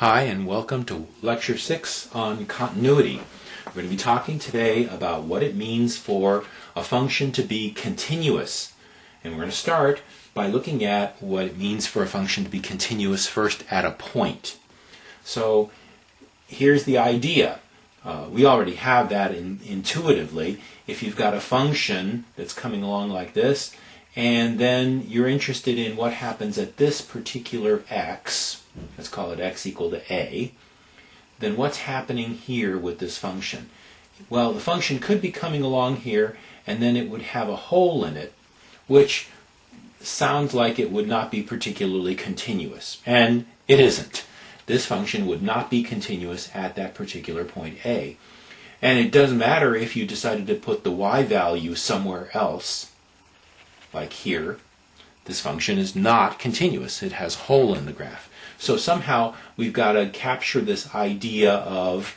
Hi, and welcome to Lecture 6 on continuity. We're going to be talking today about what it means for a function to be continuous. And we're going to start by looking at what it means for a function to be continuous first at a point. So here's the idea. We already have that intuitively. If you've got a function that's coming along like this, and then you're interested in what happens at this particular x, let's call it x equal to a, then what's happening here with this function? Well, the function could be coming along here, and then it would have a hole in it, which sounds like it would not be particularly continuous. And it isn't. This function would not be continuous at that particular point a. And it doesn't matter if you decided to put the y value somewhere else, like here. This function is not continuous. It has a hole in the graph. So somehow we've got to capture this idea of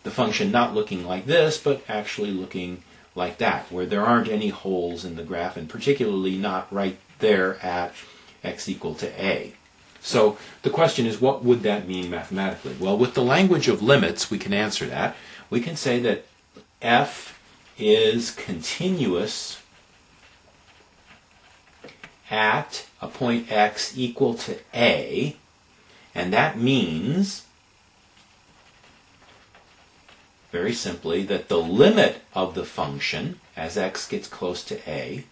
the function not looking like this, but actually looking like that, where there aren't any holes in the graph, and particularly not right there at x equal to a. So the question is, what would that mean mathematically? Well, with the language of limits, we can answer that. We can say that f is continuous at a point x equal to a, and that means, very simply, that the limit of the function as x gets close to a,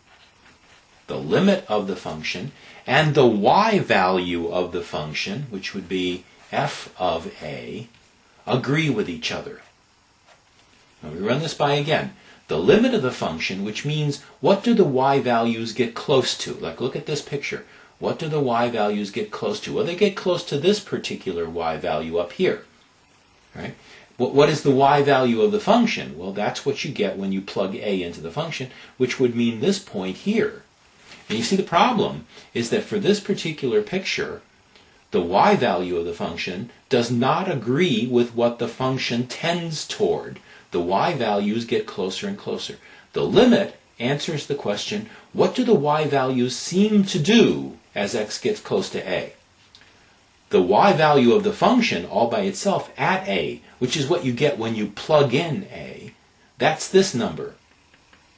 the limit of the function, and the y value of the function, which would be f of a, agree with each other. Now we run this by again. The limit of the function, which means what do the y values get close to? Like, look at this picture. What do the y values get close to? Well, they get close to this particular y value up here. Right? What is the y value of the function? Well, that's what you get when you plug a into the function, which would mean this point here. And you see the problem is that for this particular picture, the y value of the function does not agree with what the function tends toward. The y values get closer and closer. The limit answers the question, what do the y values seem to do as x gets close to a? The y value of the function all by itself at a, which is what you get when you plug in a, that's this number.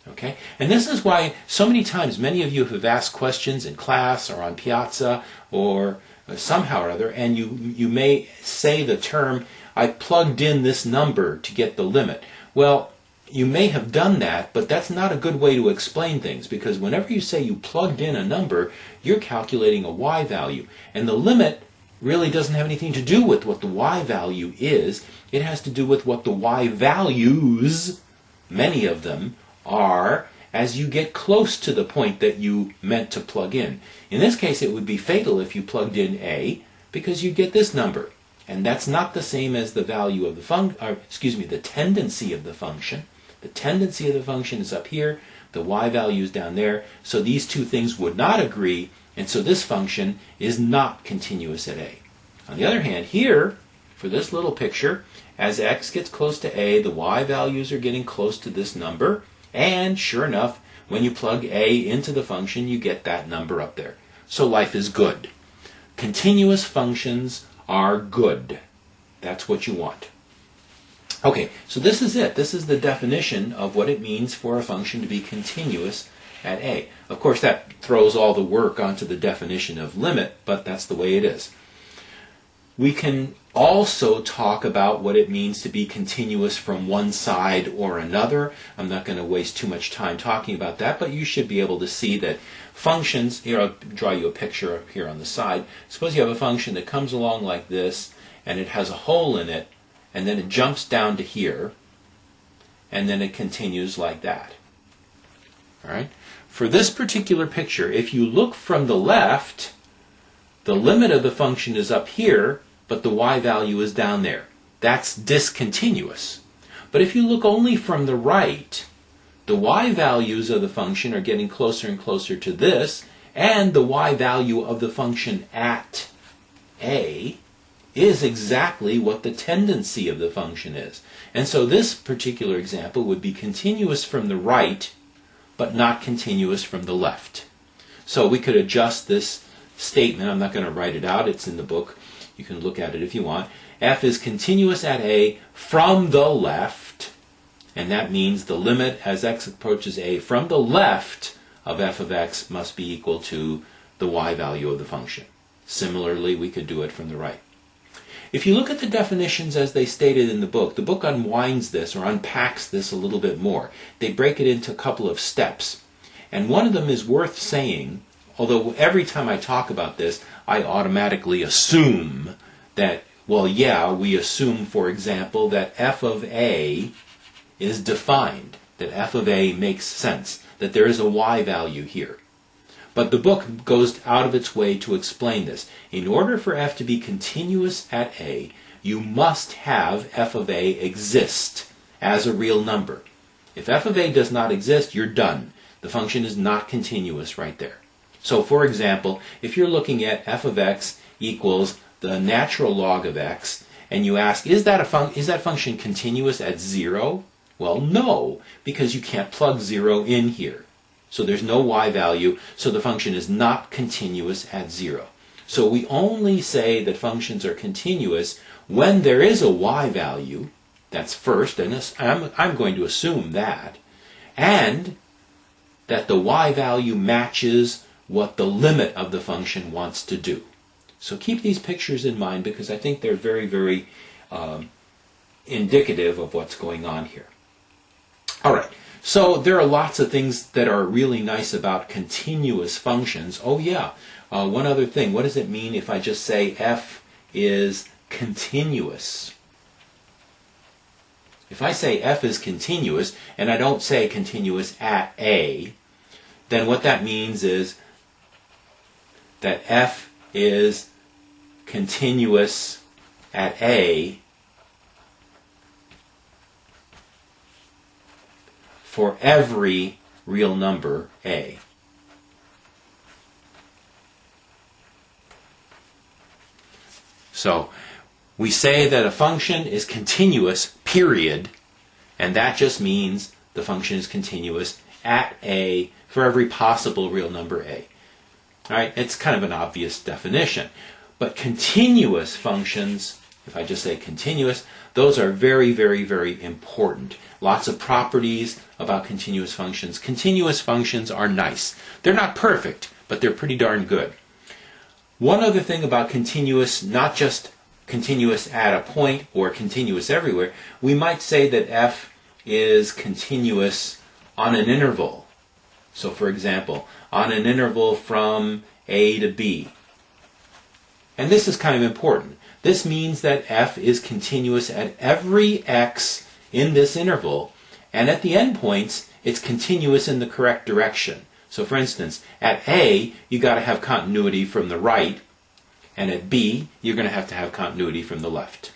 Okay? And this is why so many times many of you have asked questions in class or on Piazza or somehow or other, and you may say the term, I plugged in this number to get the limit. Well, you may have done that, but that's not a good way to explain things, because whenever you say you plugged in a number, you're calculating a y value. And the limit really doesn't have anything to do with what the y value is. It has to do with what the y values, many of them, are as you get close to the point that you meant to plug in. In this case, it would be fatal if you plugged in a, because you get this number. And that's not the same as the value of the the tendency of the function. The tendency of the function is up here, the y value is down there, so these two things would not agree, and so this function is not continuous at a. On the other hand, here, for this little picture, as x gets close to a, the y values are getting close to this number, and sure enough, when you plug a into the function, you get that number up there. So life is good. Continuous functions are good. That's what you want. Okay, so this is it. This is the definition of what it means for a function to be continuous at a. Of course, that throws all the work onto the definition of limit, but that's the way it is. We can also talk about what it means to be continuous from one side or another. I'm not going to waste too much time talking about that, but you should be able to see that functions, here I'll draw you a picture up here on the side. Suppose you have a function that comes along like this, and it has a hole in it, and then it jumps down to here, and then it continues like that. All right? For this particular picture, if you look from the left, the limit of the function is up here, but the y value is down there. That's discontinuous. But if you look only from the right, the y values of the function are getting closer and closer to this, and the y value of the function at a is exactly what the tendency of the function is. And so this particular example would be continuous from the right, but not continuous from the left. So we could adjust this statement. I'm not going to write it out. It's in the book. You can look at it if you want. F is continuous at a from the left, and that means the limit as x approaches a from the left of f of x must be equal to the y value of the function. Similarly, we could do it from the right. If you look at the definitions as they stated in the book unwinds this or unpacks this a little bit more. They break it into a couple of steps. And one of them is worth saying, although every time I talk about this, I automatically assume that, well, yeah, we assume, for example, that f of a is defined, that f of a makes sense, that there is a y value here. But the book goes out of its way to explain this. In order for f to be continuous at a, you must have f of a exist as a real number. If f of a does not exist, you're done. The function is not continuous right there. So, for example, if you're looking at f of x equals the natural log of x, and you ask, is that function continuous at 0? Well, no, because you can't plug 0 in here. So there's no y value, so the function is not continuous at 0. So we only say that functions are continuous when there is a y value. That's first, and I'm going to assume that. And that the y value matches what the limit of the function wants to do. So keep these pictures in mind because I think they're very, very indicative of what's going on here. All right. So there are lots of things that are really nice about continuous functions. Oh yeah, one other thing. What does it mean if I just say f is continuous? If I say f is continuous, and I don't say continuous at a, then what that means is that f is continuous at a for every real number a. So we say that a function is continuous, period, and that just means the function is continuous at a for every possible real number a. All right, it's kind of an obvious definition. But continuous functions, if I just say continuous, those are very, very, very important. Lots of properties about continuous functions. Continuous functions are nice. They're not perfect, but they're pretty darn good. One other thing about continuous, not just continuous at a point or continuous everywhere, we might say that f is continuous on an interval. So for example, on an interval from a to b. And this is kind of important. This means that f is continuous at every x in this interval, and at the endpoints, it's continuous in the correct direction. So for instance, at a, you got to have continuity from the right, and at b, you're going to have continuity from the left.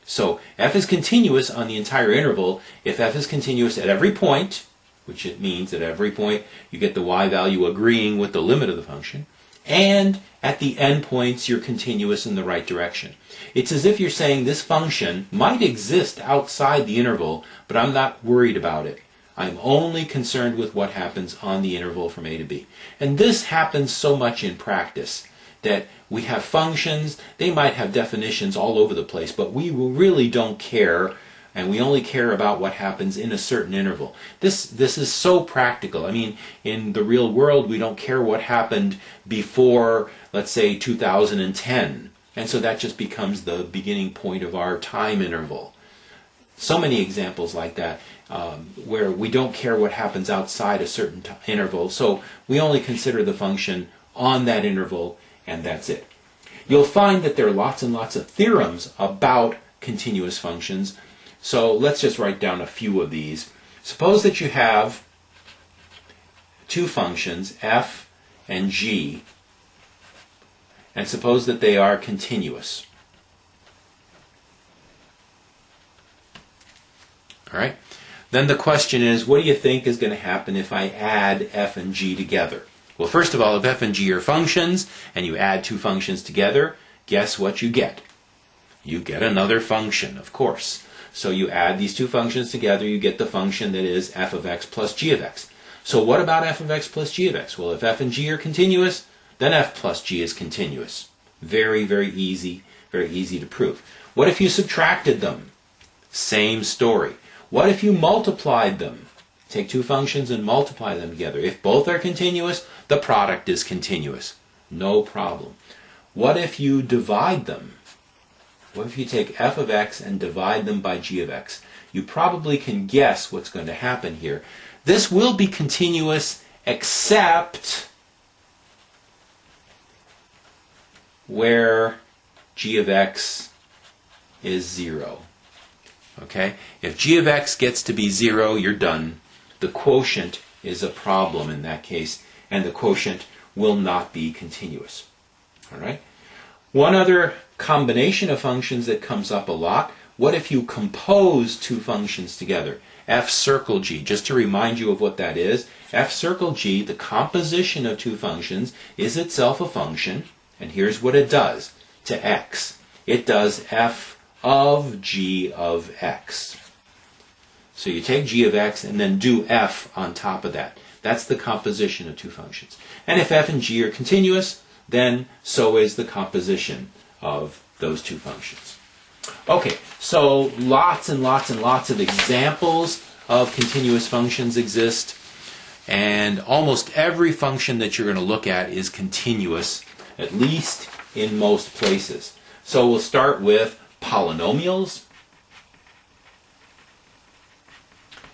So f is continuous on the entire interval if f is continuous at every point, which it means at every point you get the y value agreeing with the limit of the function, and at the endpoints you're continuous in the right direction. It's as if you're saying this function might exist outside the interval, but I'm not worried about it. I'm only concerned with what happens on the interval from a to b. And this happens so much in practice that we have functions, they might have definitions all over the place, but we really don't care, and we only care about what happens in a certain interval. This is so practical. I mean, in the real world, we don't care what happened before, let's say, 2010. And so that just becomes the beginning point of our time interval. So many examples like that, where we don't care what happens outside a certain interval, so we only consider the function on that interval, and that's it. You'll find that there are lots and lots of theorems about continuous functions, so let's just write down a few of these. Suppose that you have two functions, f and g, and suppose that they are continuous. All right? Then the question is, what do you think is going to happen if I add f and g together? Well, first of all, if f and g are functions, and you add two functions together, guess what you get? You get another function, of course. So you add these two functions together, you get the function that is f of x plus g of x. So what about f of x plus g of x? Well, if f and g are continuous, then f plus g is continuous. Very, very easy to prove. What if you subtracted them? Same story. What if you multiplied them? Take two functions and multiply them together. If both are continuous, the product is continuous. No problem. What if you divide them? What if you take f of x and divide them by g of x? You probably can guess what's going to happen here. This will be continuous except where g of x is 0. Okay? If g of x gets to be 0, you're done. The quotient is a problem in that case, and the quotient will not be continuous. All right? One other combination of functions that comes up a lot, what if you compose two functions together? F circle g, just to remind you of what that is, f circle g, the composition of two functions, is itself a function, and here's what it does to x. It does f of g of x. So you take g of x and then do f on top of that. That's the composition of two functions. And if f and g are continuous, then so is the composition of those two functions. Okay, so lots and lots and lots of examples of continuous functions exist, and almost every function that you're going to look at is continuous, at least in most places. So we'll start with polynomials.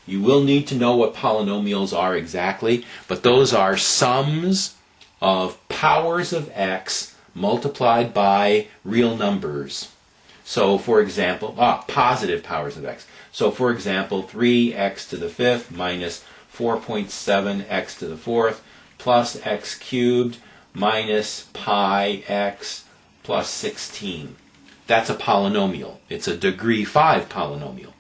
You will need to know what polynomials are exactly, but those are sums of powers of x multiplied by real numbers. So, for example, positive powers of x. So, for example, 3x to the fifth minus 4.7x to the fourth plus x cubed minus pi x plus 16. That's a polynomial. It's a degree 5 polynomial.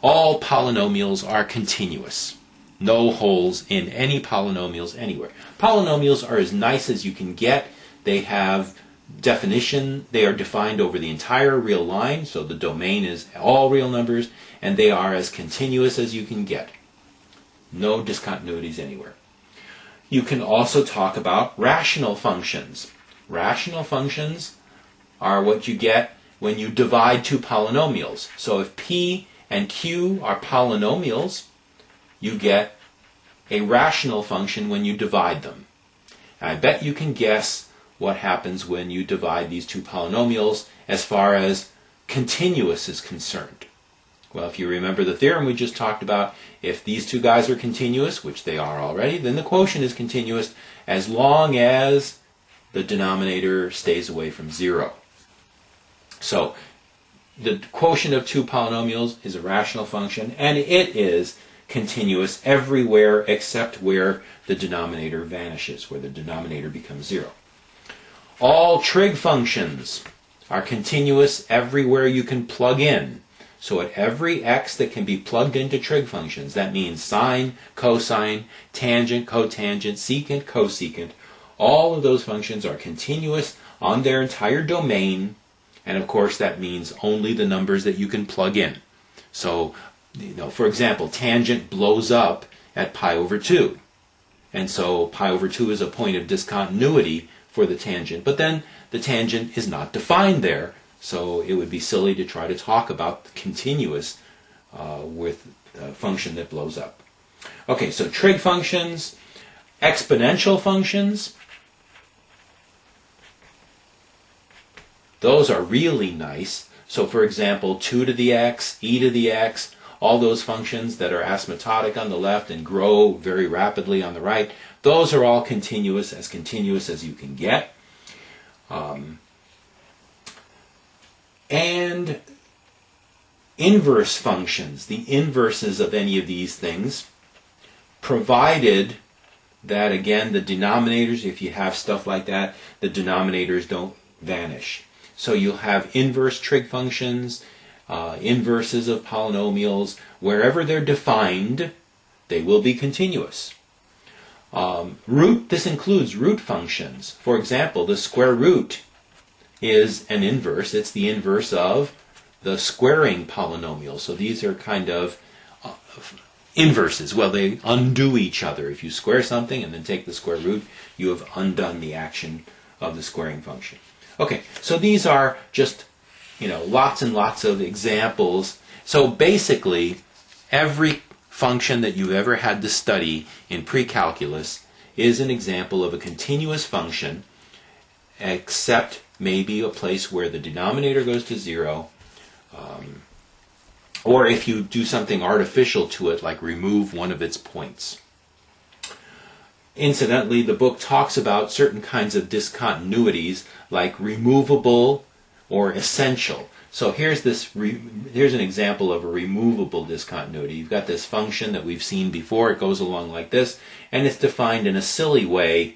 All polynomials are continuous. No holes in any polynomials anywhere. Polynomials are as nice as you can get. They have definition. They are defined over the entire real line, so the domain is all real numbers, and they are as continuous as you can get. No discontinuities anywhere. You can also talk about rational functions. Rational functions are what you get when you divide two polynomials. So if p and q are polynomials, you get a rational function when you divide them. I bet you can guess what happens when you divide these two polynomials as far as continuous is concerned. Well, if you remember the theorem we just talked about, if these two guys are continuous, which they are already, then the quotient is continuous as long as the denominator stays away from 0. So the quotient of two polynomials is a rational function, and it is continuous everywhere except where the denominator vanishes, where the denominator becomes 0. All trig functions are continuous everywhere you can plug in. So at every x that can be plugged into trig functions, that means sine, cosine, tangent, cotangent, secant, cosecant, all of those functions are continuous on their entire domain, and of course that means only the numbers that you can plug in. So, for example, tangent blows up at pi over 2. And so pi over 2 is a point of discontinuity for the tangent, but then the tangent is not defined there, so it would be silly to try to talk about the continuous with a function that blows up. Okay, so trig functions, exponential functions, those are really nice. So for example, 2 to the x, e to the x, all those functions that are asymptotic on the left and grow very rapidly on the right, those are all continuous as you can get. And inverse functions, the inverses of any of these things, provided that, again, the denominators, if you have stuff like that, the denominators don't vanish. So you'll have inverse trig functions, inverses of polynomials. Wherever they're defined, they will be continuous. This includes root functions. For example, the square root is an inverse. It's the inverse of the squaring polynomial. So these are kind of inverses. Well, they undo each other. If you square something and then take the square root, you have undone the action of the squaring function. Okay, so these are just, lots and lots of examples. So basically, every function that you've ever had to study in pre-calculus is an example of a continuous function, except maybe a place where the denominator goes to 0, or if you do something artificial to it, like remove one of its points. Incidentally, the book talks about certain kinds of discontinuities, like removable or essential. So here's an example of a removable discontinuity. You've got this function that we've seen before. It goes along like this, and it's defined in a silly way,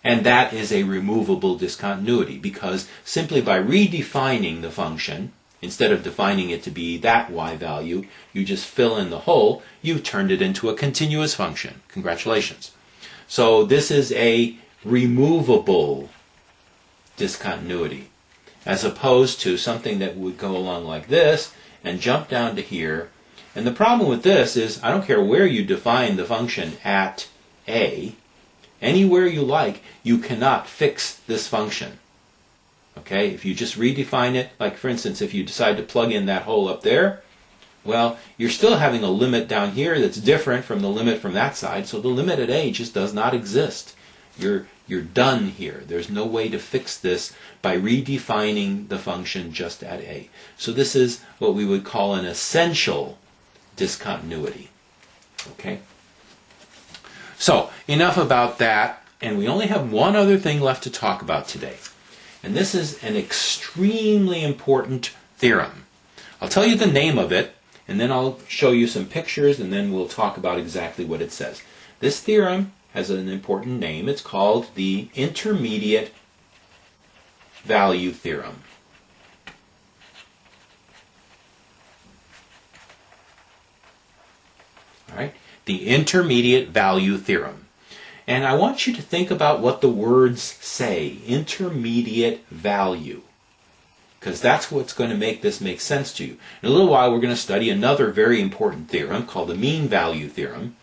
and that is a removable discontinuity, because simply by redefining the function, instead of defining it to be that y value, you just fill in the hole, you've turned it into a continuous function. Congratulations. So this is a removable discontinuity, as opposed to something that would go along like this and jump down to here. And the problem with this is, I don't care where you define the function at a, anywhere you like, you cannot fix this function. Okay, if you just redefine it, like for instance, if you decide to plug in that hole up there, well, you're still having a limit down here that's different from the limit from that side, so the limit at a just does not exist. You're done here. There's no way to fix this by redefining the function just at a. So this is what we would call an essential discontinuity. Okay? So, enough about that, and we only have one other thing left to talk about today. And this is an extremely important theorem. I'll tell you the name of it, and then I'll show you some pictures, and then we'll talk about exactly what it says. This theorem has an important name. It's called the Intermediate Value Theorem. All right? The Intermediate Value Theorem. And I want you to think about what the words say. Intermediate value. Because that's what's going to make this make sense to you. In a little while, we're going to study another very important theorem called the Mean Value Theorem.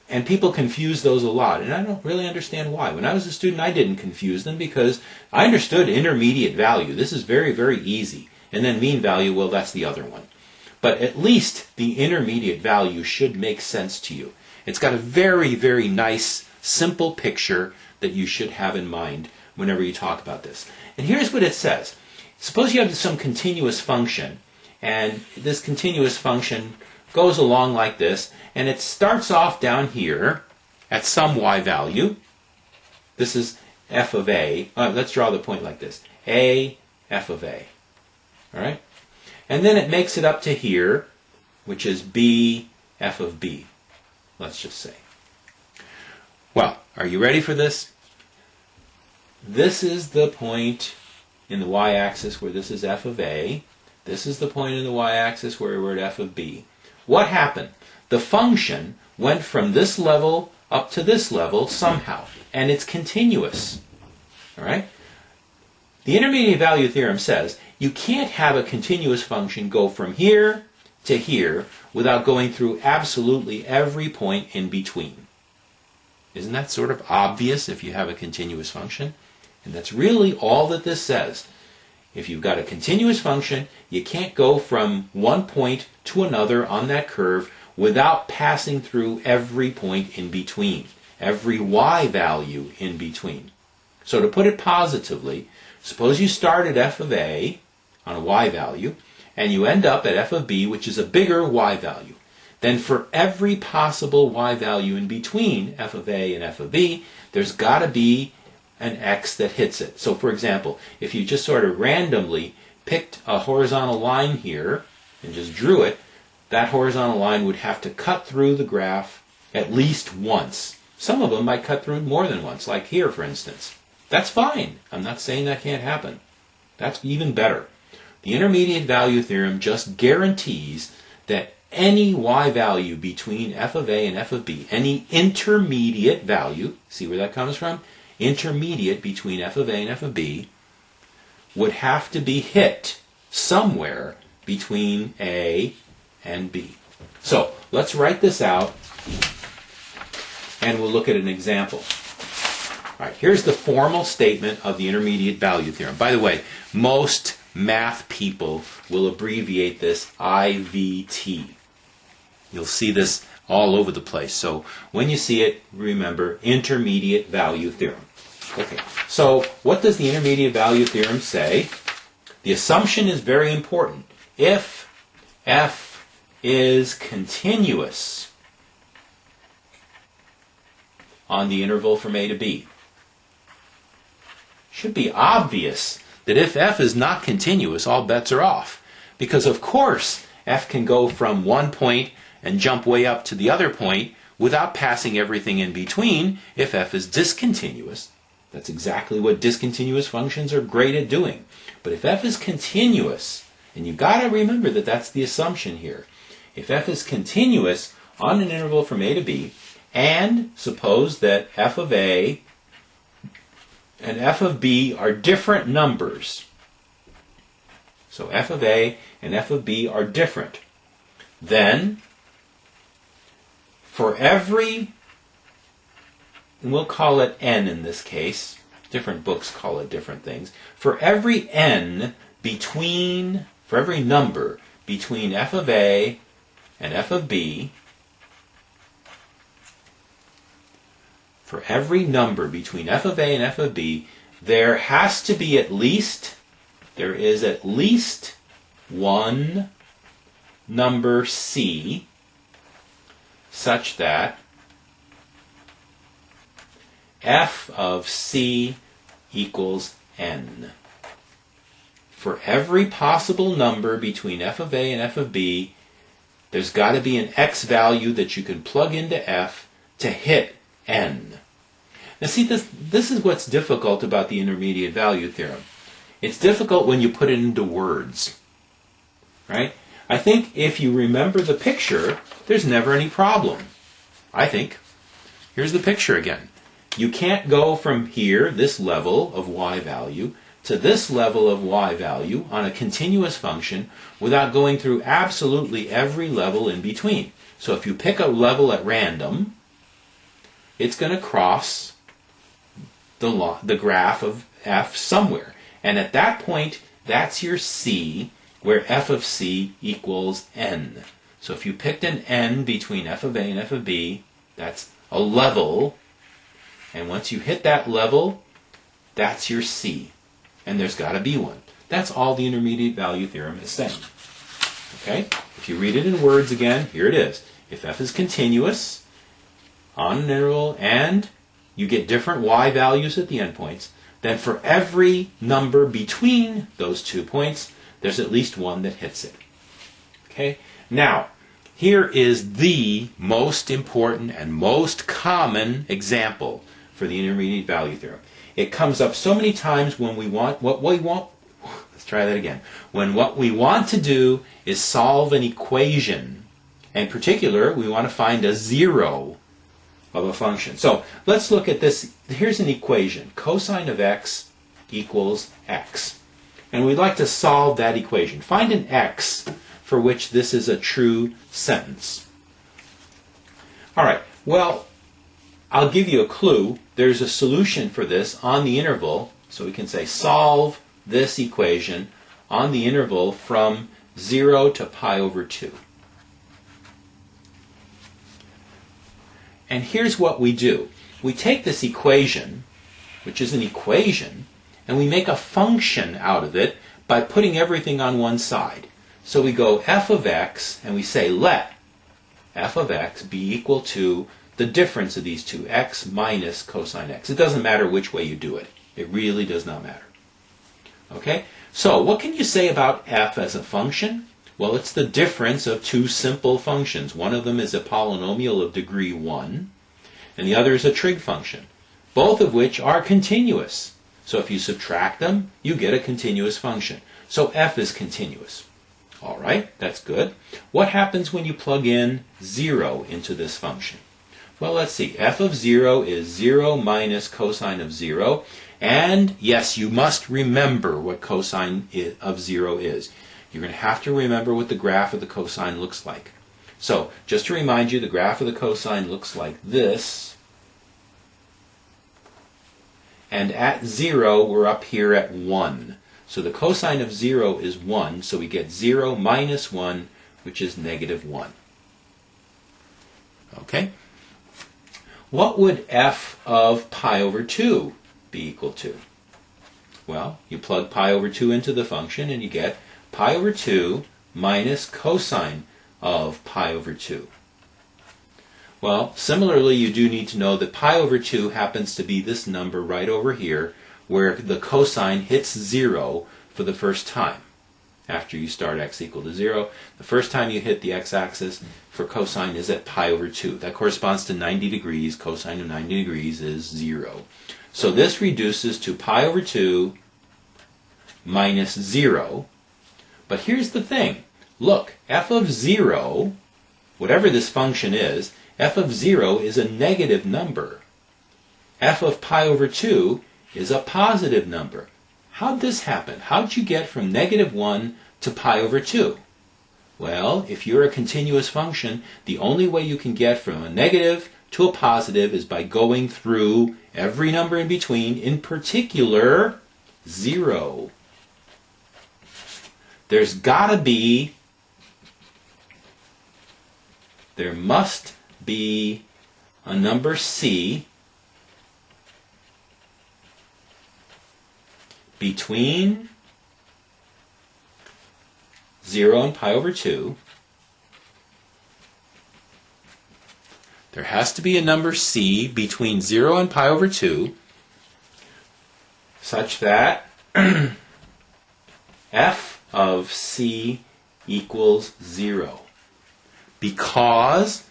And people confuse those a lot, and I don't really understand why. When I was a student, I didn't confuse them because I understood intermediate value. This is very, very easy. And then mean value, well, that's the other one. But at least the intermediate value should make sense to you. It's got a very, very nice, simple picture that you should have in mind whenever you talk about this. And here's what it says. Suppose you have some continuous function, and this continuous function goes along like this, and it starts off down here at some y value. This is f of a. Let's draw the point like this. A, f of a. All right? And then it makes it up to here, which is b, f of b. Let's just say. Well, are you ready for this? This is the point in the y-axis where this is f of a. This is the point in the y-axis where we're at f of b. What happened? The function went from this level up to this level somehow, and it's continuous. All right? The intermediate value theorem says you can't have a continuous function go from here to here without going through absolutely every point in between. Isn't that sort of obvious if you have a continuous function? And that's really all that this says. If you've got a continuous function, you can't go from one point to another on that curve without passing through every point in between, every y value in between. So to put it positively, suppose you start at f of a on a y value, and you end up at f of b, which is a bigger y value. Then for every possible y value in between f of a and f of b, there's got to be an x that hits it. So for example, if you just sort of randomly picked a horizontal line here and just drew it, that horizontal line would have to cut through the graph at least once. Some of them might cut through more than once, like here for instance. That's fine. I'm not saying that can't happen. That's even better. The intermediate value theorem just guarantees that any y value between f of a and f of b, any intermediate value, see where that comes from? Intermediate between f of a and f of b, would have to be hit somewhere between a and b. So let's write this out, and we'll look at an example. All right, here's the formal statement of the intermediate value theorem. By the way, most math people will abbreviate this IVT. You'll see this all over the place. So when you see it, remember intermediate value theorem. Okay, so what does the intermediate value theorem say? The assumption is very important. If f is continuous on the interval from a to b, should be obvious that if f is not continuous, all bets are off. Because of course f can go from one point and jump way up to the other point without passing everything in between if f is discontinuous. That's exactly what discontinuous functions are great at doing. But if f is continuous, and you've got to remember that that's the assumption here. If f is continuous on an interval from a to b, and suppose that f of a and f of b are different numbers. So f of a and f of b are different. Then, for every, and we'll call it n in this case, different books call it different things, for every n between, for every number between f of a and f of b, for every number between f of a and f of b, there is at least one number c such that f of c equals n. For every possible number between f of a and f of b, there's got to be an x value that you can plug into f to hit n. Now see, this is what's difficult about the intermediate value theorem. It's difficult when you put it into words, right? I think if you remember the picture, there's never any problem. I think. Here's the picture again. You can't go from here, this level of y value, to this level of y value on a continuous function without going through absolutely every level in between. So if you pick a level at random, it's going to cross the graph of f somewhere. And at that point, that's your c, where f of c equals n. So if you picked an n between f of a and f of b, that's a level. And once you hit that level, that's your c. And there's got to be one. That's all the intermediate value theorem is saying. Okay? If you read it in words again, here it is. If f is continuous on an interval and you get different y values at the endpoints, then for every number between those 2 points, there's at least one that hits it. Okay? Now, here is the most important and most common example for the intermediate value theorem. It comes up so many times when we want, let's try that again. When what we want to do is solve an equation. In particular, we want to find a zero of a function. So let's look at this. Here's an equation. Cosine of x equals x. And we'd like to solve that equation. Find an x for which this is a true sentence. All right. Well, I'll give you a clue. There's a solution for this on the interval. So we can say solve this equation on the interval from 0 to pi over 2. And here's what we do. We take this equation, which is an equation, and we make a function out of it by putting everything on one side. So we go f of x, and we say let f of x be equal to the difference of these two, x minus cosine x. It doesn't matter which way you do it. It really does not matter. Okay? So what can you say about f as a function? Well, it's the difference of two simple functions. One of them is a polynomial of degree 1, and the other is a trig function, both of which are continuous. So if you subtract them, you get a continuous function. So f is continuous. All right, that's good. What happens when you plug in 0 into this function? Well, let's see. F of 0 is 0 minus cosine of 0. And yes, you must remember what cosine of 0 is. You're going to have to remember what the graph of the cosine looks like. So, just to remind you, the graph of the cosine looks like this. And at 0, we're up here at 1. So the cosine of 0 is 1, so we get 0 minus 1, which is negative 1. Okay? What would f of pi over 2 be equal to? Well, you plug pi over 2 into the function and you get pi over 2 minus cosine of pi over 2. Well, similarly, you do need to know that pi over 2 happens to be this number right over here, where the cosine hits 0 for the first time. After you start x equal to 0, the first time you hit the x-axis for cosine is at pi over 2. That corresponds to 90 degrees. Cosine of 90 degrees is 0. So this reduces to pi over 2 minus 0. But here's the thing. Look, f of 0, whatever this function is, f of 0 is a negative number. F of pi over 2 is a positive number. How'd this happen? How'd you get from negative 1 to pi over 2? Well, if you're a continuous function, the only way you can get from a negative to a positive is by going through every number in between, in particular, 0. There must be a number c between 0 and pi over 2. There has to be a number c between 0 and pi over 2 such that f of c equals 0. Because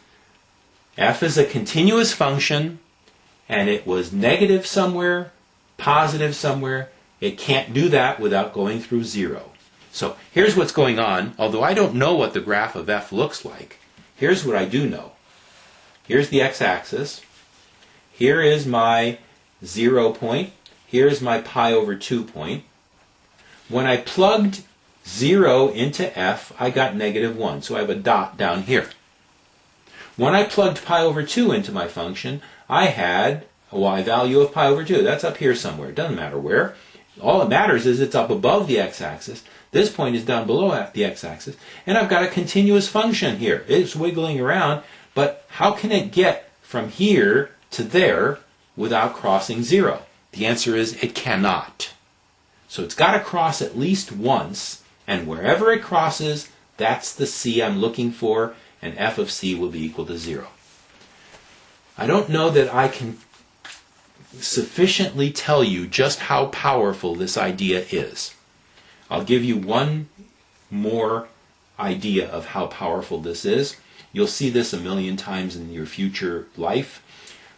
f is a continuous function and it was negative somewhere, positive somewhere, it can't do that without going through 0. So here's what's going on. Although I don't know what the graph of f looks like, here's what I do know. Here's the x-axis. Here is my 0 point. Here's my pi over 2 point. When I plugged 0 into f, I got negative 1. So I have a dot down here. When I plugged pi over 2 into my function, I had a y value of pi over 2. That's up here somewhere. It doesn't matter where. All that matters is it's up above the x-axis. This point is down below the x-axis. And I've got a continuous function here. It's wiggling around, but how can it get from here to there without crossing 0? The answer is it cannot. So it's got to cross at least once, and wherever it crosses, that's the c I'm looking for, and f of c will be equal to 0. I don't know that I can sufficiently tell you just how powerful this idea is. I'll give you one more idea of how powerful this is. You'll see this a million times in your future life.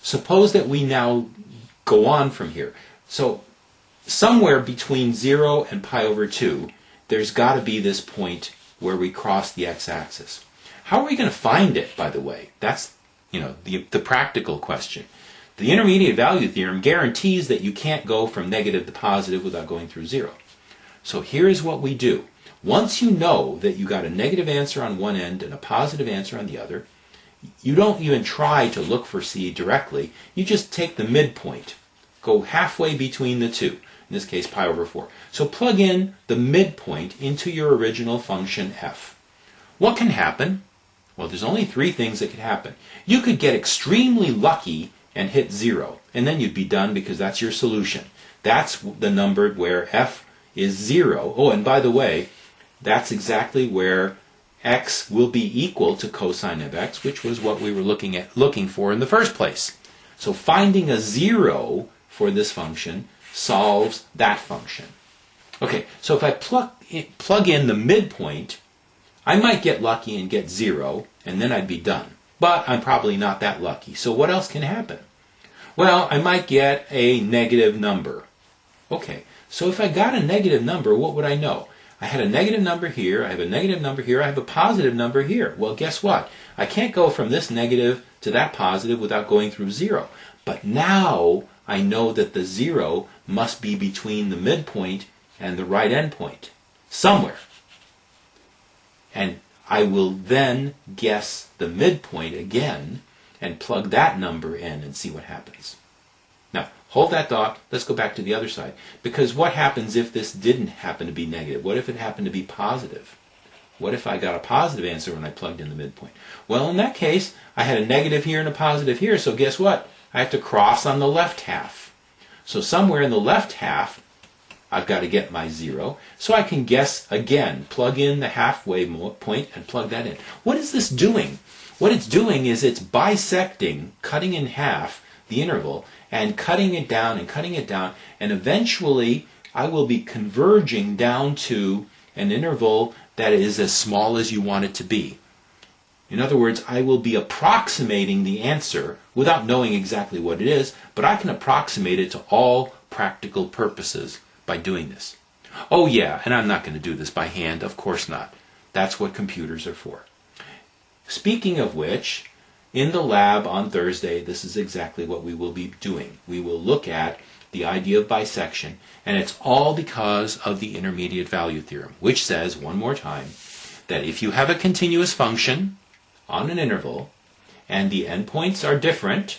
Suppose that we now go on from here. So somewhere between 0 and pi over 2, there's got to be this point where we cross the x-axis. How are we going to find it, by the way? That's, the practical question. The Intermediate Value Theorem guarantees that you can't go from negative to positive without going through 0. So here's what we do. Once you know that you got a negative answer on one end and a positive answer on the other, you don't even try to look for c directly. You just take the midpoint. Go halfway between the two. In this case, pi over 4. So plug in the midpoint into your original function f. What can happen? Well, there's only 3 things that could happen. You could get extremely lucky and hit 0, and then you'd be done because that's your solution. That's the number where f is 0. Oh, and by the way, that's exactly where x will be equal to cosine of x, which was what we were looking for in the first place. So finding a 0 for this function solves that function. Okay, so if I plug in the midpoint, I might get lucky and get 0, and then I'd be done. But I'm probably not that lucky. So what else can happen? Well, I might get a negative number. Okay, so if I got a negative number, what would I know? I had a negative number here, I have a negative number here, I have a positive number here. Well, guess what? I can't go from this negative to that positive without going through 0. But now I know that the 0 must be between the midpoint and the right endpoint. Somewhere. And I will then guess the midpoint again and plug that number in and see what happens. Now, hold that thought. Let's go back to the other side. Because what happens if this didn't happen to be negative? What if it happened to be positive? What if I got a positive answer when I plugged in the midpoint? Well, in that case, I had a negative here and a positive here, so guess what? I have to cross on the left half. So somewhere in the left half, I've got to get my 0. So I can guess again, plug in the halfway point and plug that in. What is this doing? What it's doing is it's bisecting, cutting in half the interval, and cutting it down, and eventually I will be converging down to an interval that is as small as you want it to be. In other words, I will be approximating the answer without knowing exactly what it is, but I can approximate it to all practical purposes by doing this. Oh yeah, and I'm not going to do this by hand, of course not. That's what computers are for. Speaking of which, in the lab on Thursday, this is exactly what we will be doing. We will look at the idea of bisection, and it's all because of the Intermediate Value Theorem, which says, one more time, that if you have a continuous function on an interval, and the endpoints are different,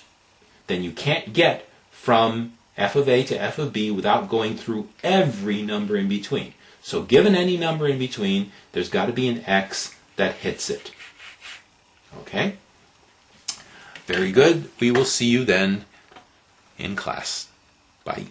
then you can't get from f of a to f of b without going through every number in between. So given any number in between, there's got to be an x that hits it. Okay? Very good. We will see you then in class. Bye.